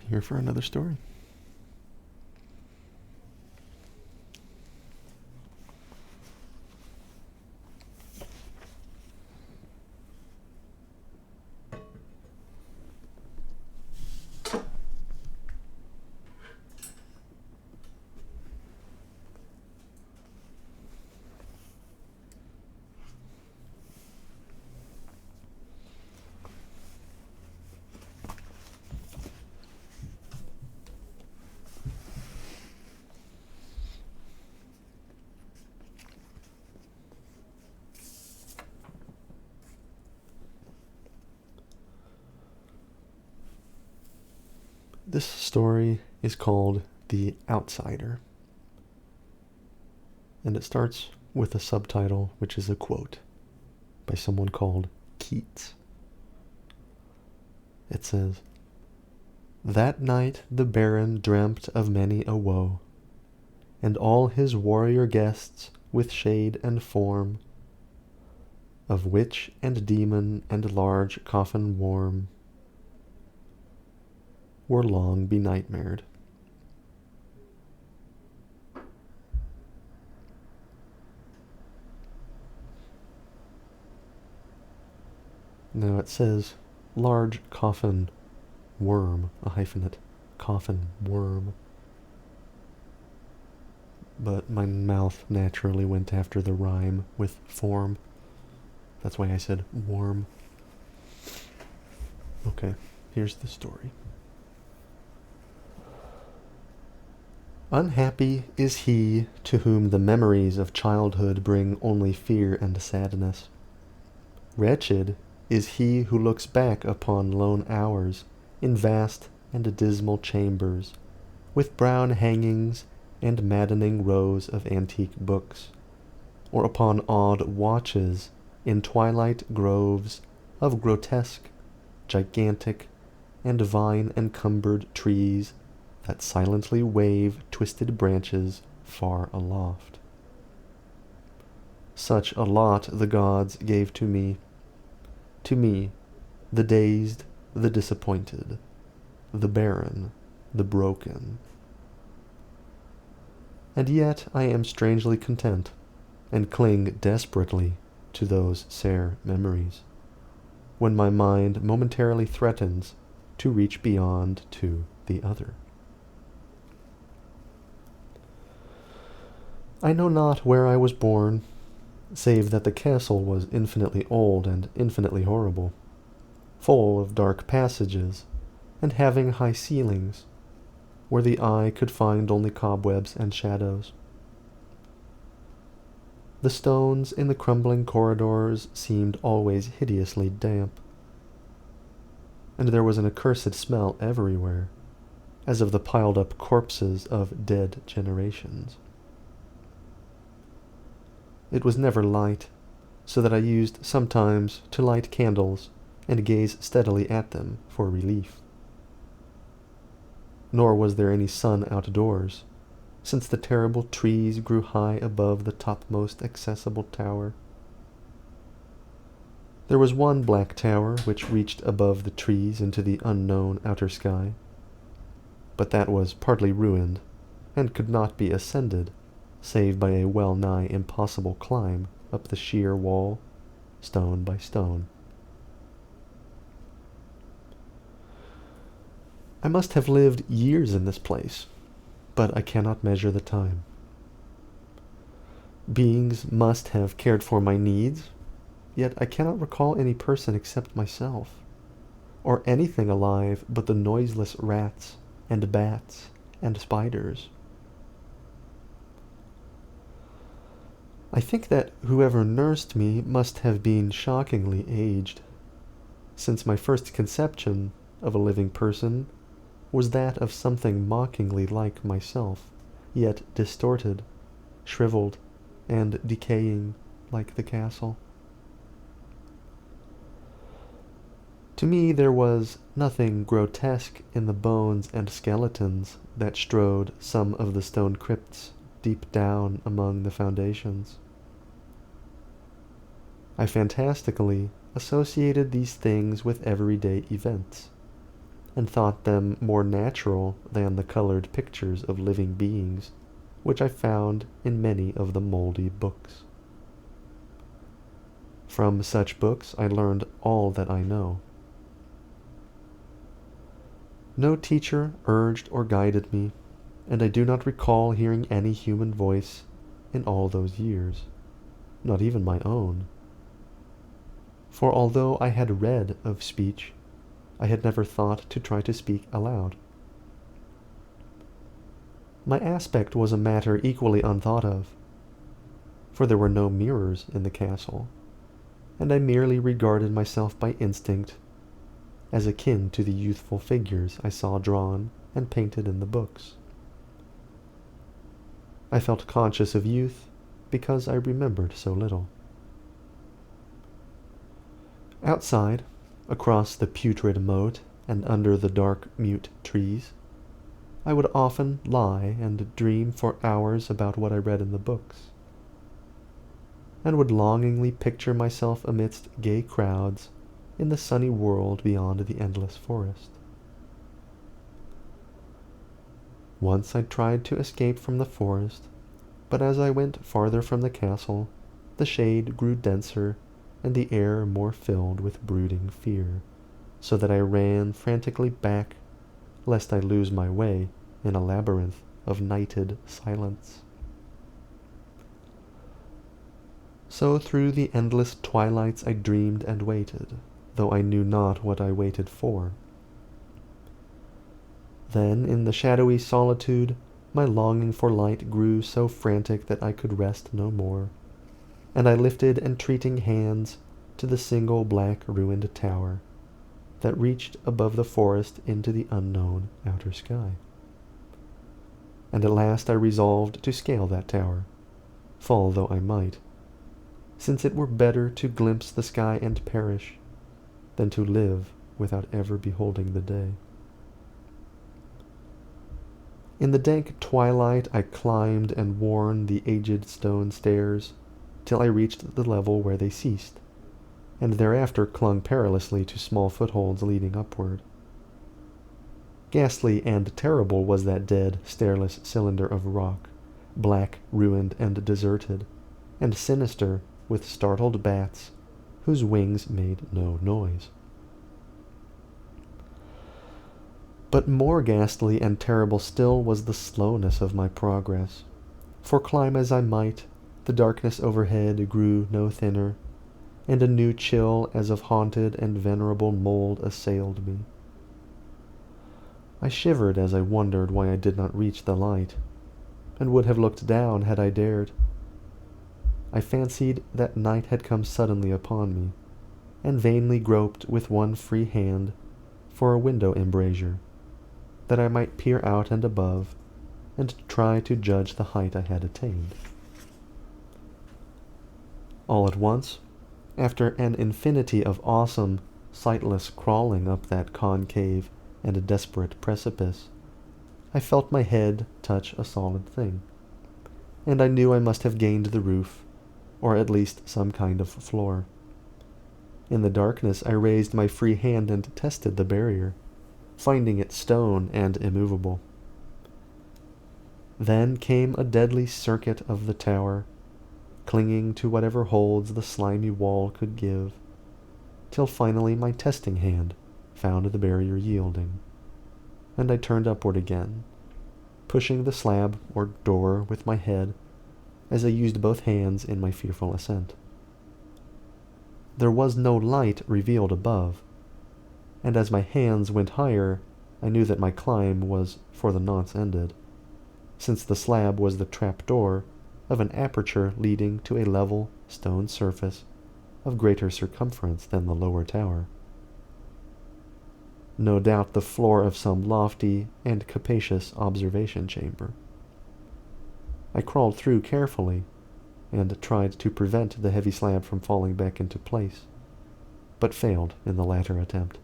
here for another story. This story is called The Outsider, and it starts with a subtitle, which is a quote by someone called Keats. It says, "That night the Baron dreamt of many a woe, and all his warrior guests with shade and form, of witch and demon and large coffin warm, were long benightmared." Now it says large coffin worm, a hyphenate, coffin worm. But my mouth naturally went after the rhyme with form. That's why I said warm. Okay, here's the story. Unhappy is he to whom the memories of childhood bring only fear and sadness. Wretched is he who looks back upon lone hours in vast and dismal chambers, with brown hangings and maddening rows of antique books, or upon odd watches in twilight groves of grotesque, gigantic, and vine-encumbered trees that silently wave twisted branches far aloft. Such a lot the gods gave to me, the dazed, the disappointed, the barren, the broken. And yet I am strangely content, and cling desperately to those sere memories, when my mind momentarily threatens to reach beyond to the other. I know not where I was born, save that the castle was infinitely old and infinitely horrible, full of dark passages, and having high ceilings, where the eye could find only cobwebs and shadows. The stones in the crumbling corridors seemed always hideously damp, and there was an accursed smell everywhere, as of the piled-up corpses of dead generations. It was never light, so that I used sometimes to light candles and gaze steadily at them for relief. Nor was there any sun outdoors, since the terrible trees grew high above the topmost accessible tower. There was one black tower which reached above the trees into the unknown outer sky, but that was partly ruined, and could not be ascended save by a well-nigh impossible climb up the sheer wall, stone by stone. I must have lived years in this place, but I cannot measure the time. Beings must have cared for my needs, yet I cannot recall any person except myself, or anything alive but the noiseless rats and bats and spiders. I think that whoever nursed me must have been shockingly aged, since my first conception of a living person was that of something mockingly like myself, yet distorted, shriveled, and decaying like the castle. To me there was nothing grotesque in the bones and skeletons that strode some of the stone crypts deep down among the foundations. I fantastically associated these things with everyday events, and thought them more natural than the colored pictures of living beings, which I found in many of the moldy books. From such books I learned all that I know. No teacher urged or guided me, and I do not recall hearing any human voice in all those years, not even my own. For although I had read of speech, I had never thought to try to speak aloud. My aspect was a matter equally unthought of, for there were no mirrors in the castle, and I merely regarded myself by instinct as akin to the youthful figures I saw drawn and painted in the books. I felt conscious of youth because I remembered so little. Outside, across the putrid moat and under the dark mute trees, I would often lie and dream for hours about what I read in the books, and would longingly picture myself amidst gay crowds in the sunny world beyond the endless forest. Once I tried to escape from the forest, but as I went farther from the castle, the shade grew denser and the air more filled with brooding fear, so that I ran frantically back, lest I lose my way in a labyrinth of nighted silence. So through the endless twilights I dreamed and waited, though I knew not what I waited for. Then, in the shadowy solitude, my longing for light grew so frantic that I could rest no more, and I lifted entreating hands to the single black ruined tower that reached above the forest into the unknown outer sky. And at last I resolved to scale that tower, fall though I might, since it were better to glimpse the sky and perish than to live without ever beholding the day. In the dank twilight I climbed and worn the aged stone stairs till I reached the level where they ceased, and thereafter clung perilously to small footholds leading upward. Ghastly and terrible was that dead, stairless cylinder of rock, black, ruined, and deserted, and sinister with startled bats whose wings made no noise. But more ghastly and terrible still was the slowness of my progress, for climb as I might, the darkness overhead grew no thinner, and a new chill as of haunted and venerable mold assailed me. I shivered as I wondered why I did not reach the light, and would have looked down had I dared. I fancied that night had come suddenly upon me, and vainly groped with one free hand for a window embrasure, that I might peer out and above, and try to judge the height I had attained. All at once, after an infinity of awesome, sightless crawling up that concave and desperate precipice, I felt my head touch a solid thing, and I knew I must have gained the roof, or at least some kind of floor. In the darkness I raised my free hand and tested the barrier, finding it stone and immovable. Then came a deadly circuit of the tower, clinging to whatever holds the slimy wall could give, till finally my testing hand found the barrier yielding, and I turned upward again, pushing the slab or door with my head as I used both hands in my fearful ascent. There was no light revealed above, and as my hands went higher, I knew that my climb was for the nonce ended, since the slab was the trap-door of an aperture leading to a level stone surface of greater circumference than the lower tower. No doubt the floor of some lofty and capacious observation chamber. I crawled through carefully, and tried to prevent the heavy slab from falling back into place, but failed in the latter attempt.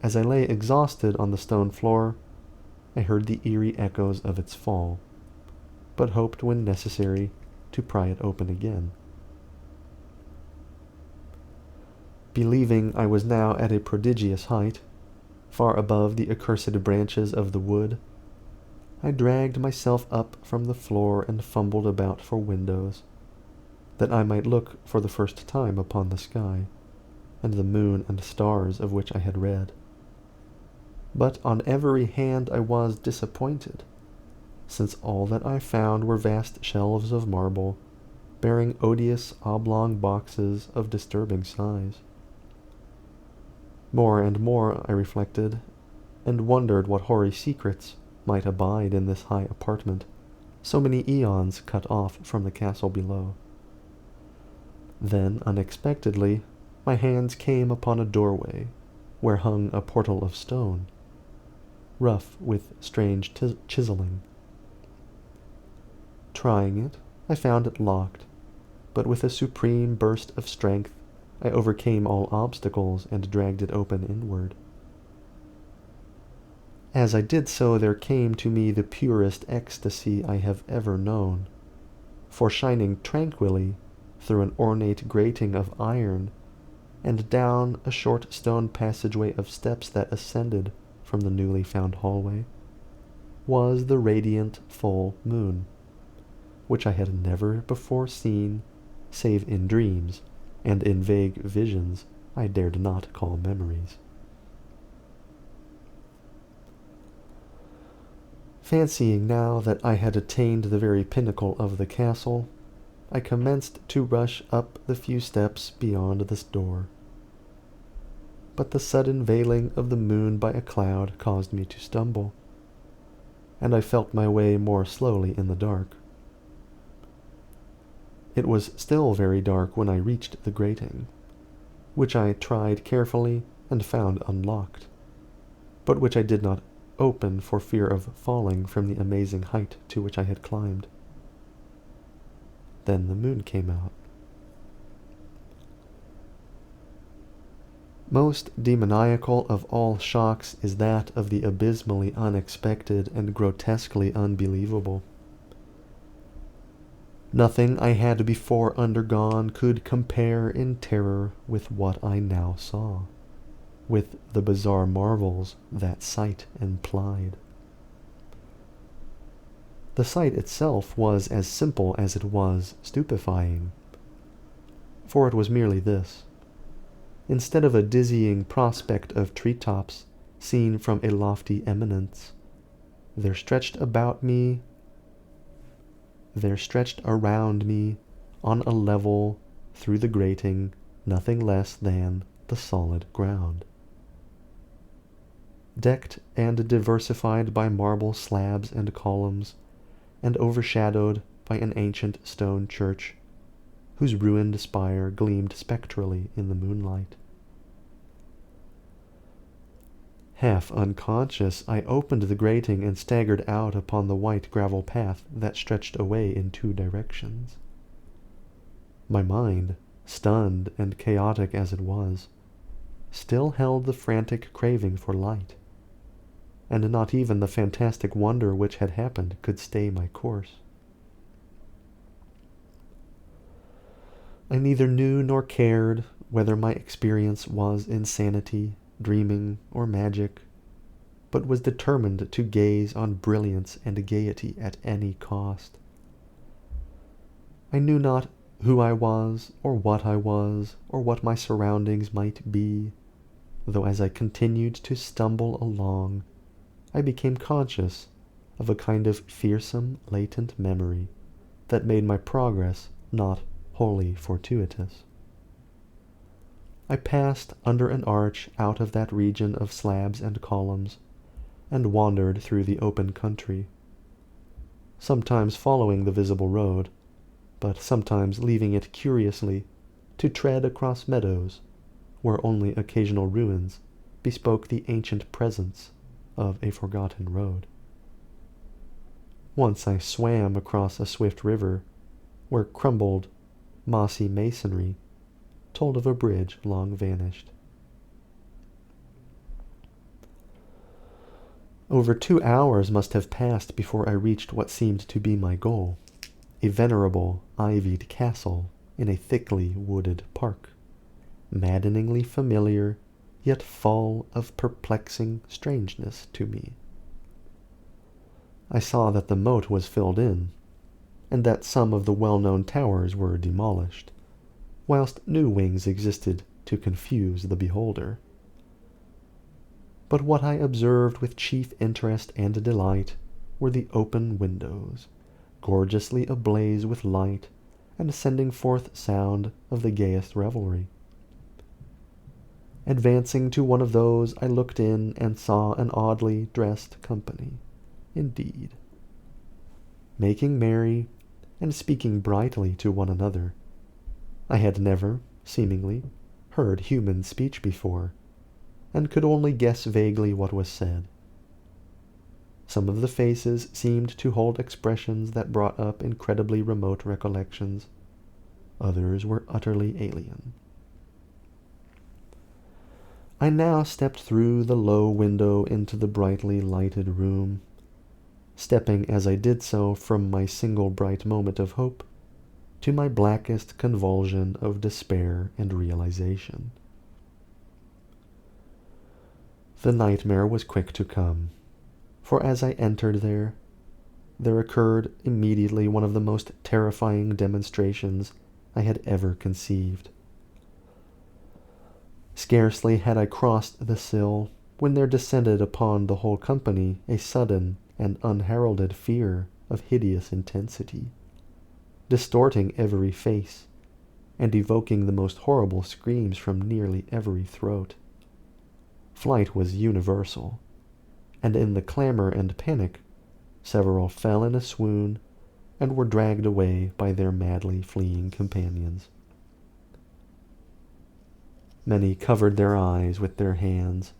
As I lay exhausted on the stone floor, I heard the eerie echoes of its fall, but hoped when necessary to pry it open again. Believing I was now at a prodigious height, far above the accursed branches of the wood, I dragged myself up from the floor and fumbled about for windows, that I might look for the first time upon the sky, and the moon and stars of which I had read. But on every hand I was disappointed, since all that I found were vast shelves of marble, bearing odious oblong boxes of disturbing size. More and more I reflected, and wondered what hoary secrets might abide in this high apartment, so many eons cut off from the castle below. Then, unexpectedly, my hands came upon a doorway, where hung a portal of stone, rough with strange chiseling. Trying it, I found it locked, but with a supreme burst of strength I overcame all obstacles and dragged it open inward. As I did so, there came to me the purest ecstasy I have ever known, for shining tranquilly through an ornate grating of iron and down a short stone passageway of steps that ascended from the newly found hallway, was the radiant full moon, which I had never before seen save in dreams and in vague visions I dared not call memories. Fancying now that I had attained the very pinnacle of the castle, I commenced to rush up the few steps beyond this door. But the sudden veiling of the moon by a cloud caused me to stumble, and I felt my way more slowly in the dark. It was still very dark when I reached the grating, which I tried carefully and found unlocked, but which I did not open for fear of falling from the amazing height to which I had climbed. Then the moon came out. Most demoniacal of all shocks is that of the abysmally unexpected and grotesquely unbelievable. Nothing I had before undergone could compare in terror with what I now saw, with the bizarre marvels that sight implied. The sight itself was as simple as it was stupefying, for it was merely this. Instead of a dizzying prospect of treetops seen from a lofty eminence, there stretched around me, on a level, through the grating, nothing less than the solid ground. Decked and diversified by marble slabs and columns, and overshadowed by an ancient stone church, whose ruined spire gleamed spectrally in the moonlight. Half unconscious, I opened the grating and staggered out upon the white gravel path that stretched away in two directions. My mind, stunned and chaotic as it was, still held the frantic craving for light, and not even the fantastic wonder which had happened could stay my course. I neither knew nor cared whether my experience was insanity, dreaming, or magic, but was determined to gaze on brilliance and gaiety at any cost. I knew not who I was, or what my surroundings might be, though as I continued to stumble along, I became conscious of a kind of fearsome latent memory that made my progress not wholly fortuitous. I passed under an arch out of that region of slabs and columns, and wandered through the open country, sometimes following the visible road, but sometimes leaving it curiously to tread across meadows where only occasional ruins bespoke the ancient presence of a forgotten road. Once I swam across a swift river where crumbled, mossy masonry told of a bridge long vanished. Over 2 hours must have passed before I reached what seemed to be my goal, a venerable, ivied castle in a thickly wooded park, maddeningly familiar, yet full of perplexing strangeness to me. I saw that the moat was filled in, and that some of the well-known towers were demolished, whilst new wings existed to confuse the beholder. But what I observed with chief interest and delight were the open windows, gorgeously ablaze with light, and sending forth sound of the gayest revelry. Advancing to one of those, I looked in and saw an oddly dressed company, indeed, making merry and speaking brightly to one another. I had never, seemingly, heard human speech before, and could only guess vaguely what was said. Some of the faces seemed to hold expressions that brought up incredibly remote recollections. Others were utterly alien. I now stepped through the low window into the brightly lighted room, stepping as I did so from my single bright moment of hope to my blackest convulsion of despair and realization. The nightmare was quick to come, for as I entered there occurred immediately one of the most terrifying demonstrations I had ever conceived. Scarcely had I crossed the sill when there descended upon the whole company a sudden and unheralded fear of hideous intensity, distorting every face, and evoking the most horrible screams from nearly every throat. Flight was universal, and in the clamor and panic, several fell in a swoon and were dragged away by their madly fleeing companions. Many covered their eyes with their hands,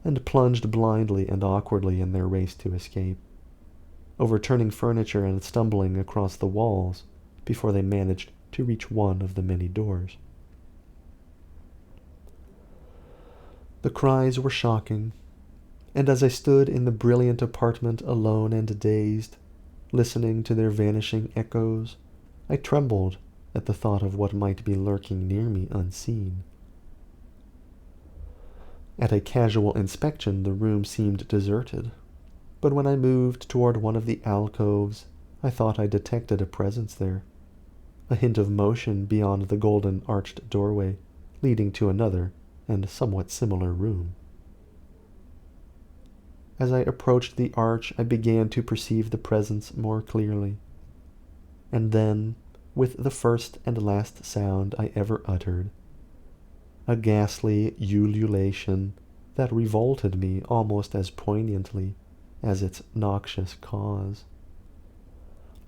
and plunged blindly and awkwardly in their race to escape, overturning furniture and stumbling across the walls before they managed to reach one of the many doors. The cries were shocking, and as I stood in the brilliant apartment alone and dazed, listening to their vanishing echoes, I trembled at the thought of what might be lurking near me unseen. At a casual inspection, the room seemed deserted, but when I moved toward one of the alcoves, I thought I detected a presence there, a hint of motion beyond the golden arched doorway leading to another and somewhat similar room. As I approached the arch, I began to perceive the presence more clearly, and then, with the first and last sound I ever uttered, a ghastly ululation that revolted me almost as poignantly as its noxious cause,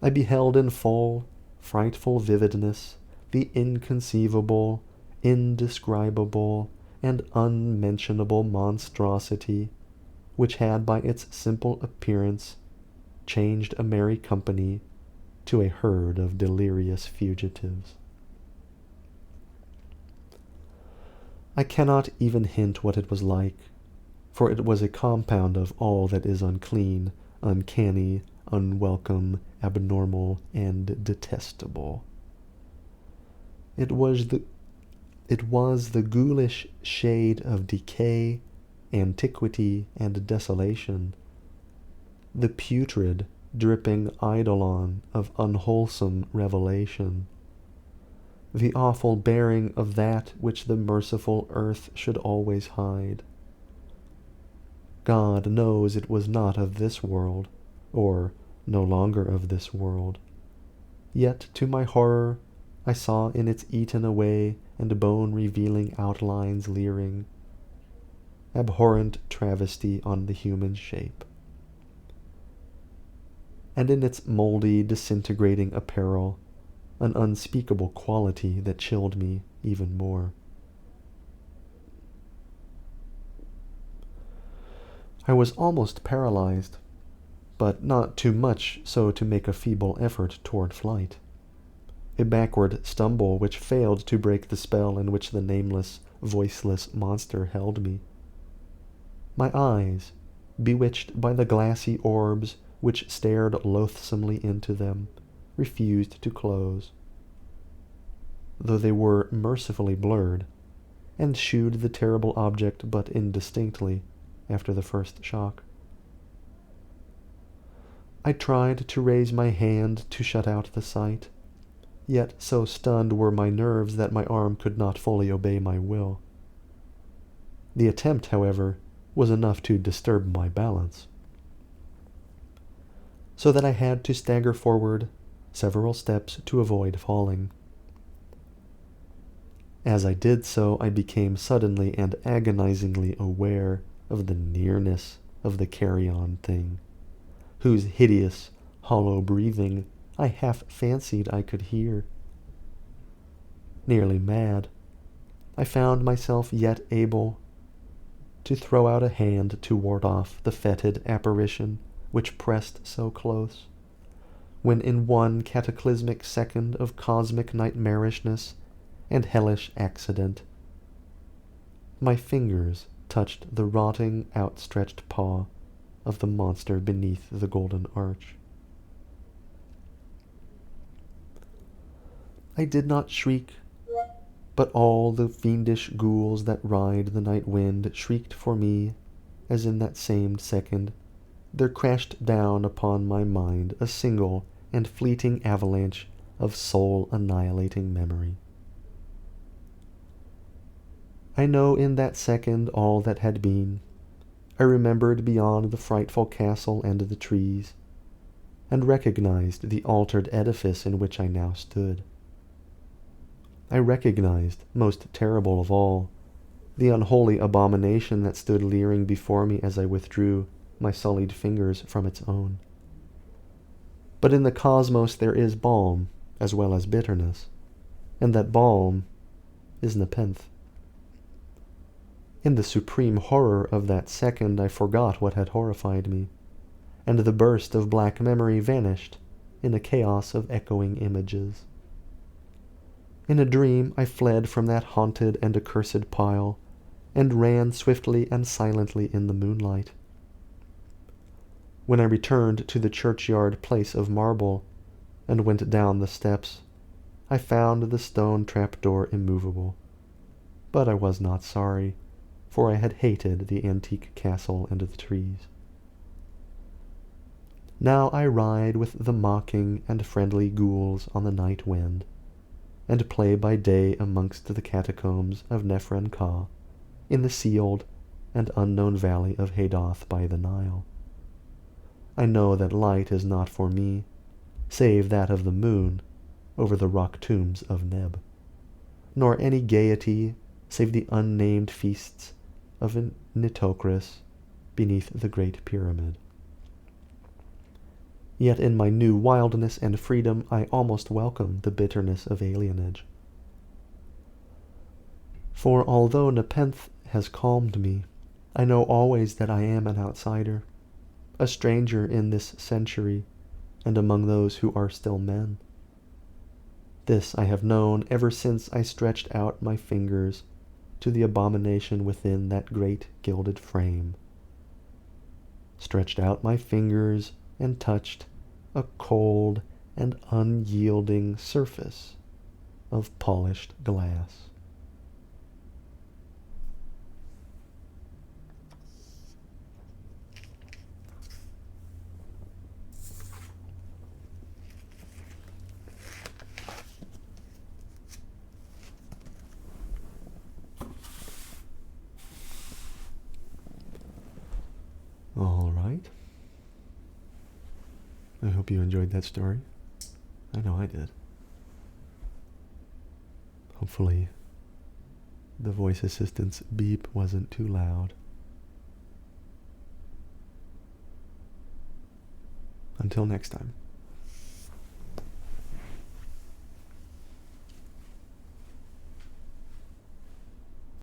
I beheld in full, frightful vividness the inconceivable, indescribable, and unmentionable monstrosity which had by its simple appearance changed a merry company to a herd of delirious fugitives. I cannot even hint what it was like, for it was a compound of all that is unclean, uncanny, unwelcome, abnormal, and detestable. It was the ghoulish shade of decay, antiquity, and desolation, the putrid, dripping eidolon of unwholesome revelation, the awful bearing of that which the merciful earth should always hide. God knows it was not of this world, or no longer of this world. Yet, to my horror, I saw in its eaten away and bone-revealing outlines leering, abhorrent travesty on the human shape, and in its mouldy, disintegrating apparel, an unspeakable quality that chilled me even more. I was almost paralyzed, but not too much so to make a feeble effort toward flight. A backward stumble which failed to break the spell in which the nameless, voiceless monster held me. My eyes, bewitched by the glassy orbs which stared loathsomely into them, refused to close, though they were mercifully blurred, and shooed the terrible object but indistinctly after the first shock. I tried to raise my hand to shut out the sight, yet so stunned were my nerves that my arm could not fully obey my will. The attempt, however, was enough to disturb my balance, so that I had to stagger forward several steps to avoid falling. As I did so, I became suddenly and agonizingly aware of the nearness of the carrion thing, whose hideous, hollow breathing I half fancied I could hear. Nearly mad, I found myself yet able to throw out a hand to ward off the fetid apparition which pressed so close, when in one cataclysmic second of cosmic nightmarishness and hellish accident, my fingers touched the rotting, outstretched paw of the monster beneath the golden arch. I did not shriek, but all the fiendish ghouls that ride the night wind shrieked for me, as in that same second there crashed down upon my mind a single and fleeting avalanche of soul-annihilating memory. I know in that second all that had been. I remembered beyond the frightful castle and the trees, and recognized the altered edifice in which I now stood. I recognized, most terrible of all, the unholy abomination that stood leering before me as I withdrew my sullied fingers from its own. But in the cosmos there is balm as well as bitterness, and that balm is nepenthe. In the supreme horror of that second I forgot what had horrified me, and the burst of black memory vanished in a chaos of echoing images. In a dream I fled from that haunted and accursed pile, and ran swiftly and silently in the moonlight. When I returned to the churchyard place of marble, and went down the steps, I found the stone trap-door immovable. But I was not sorry, for I had hated the antique castle and the trees. Now I ride with the mocking and friendly ghouls on the night wind, and play by day amongst the catacombs of Nephron-Ka, in the sealed and unknown valley of Hadoth by the Nile. I know that light is not for me, save that of the moon over the rock tombs of Neb, nor any gaiety save the unnamed feasts of Nitocris beneath the Great Pyramid. Yet in my new wildness and freedom I almost welcome the bitterness of alienage. For although nepenthe has calmed me, I know always that I am an outsider, a stranger in this century, and among those who are still men. This I have known ever since I stretched out my fingers to the abomination within that great gilded frame, stretched out my fingers and touched a cold and unyielding surface of polished glass. All right. I hope you enjoyed that story. I know I did. Hopefully, the voice assistant's beep wasn't too loud. Until next time.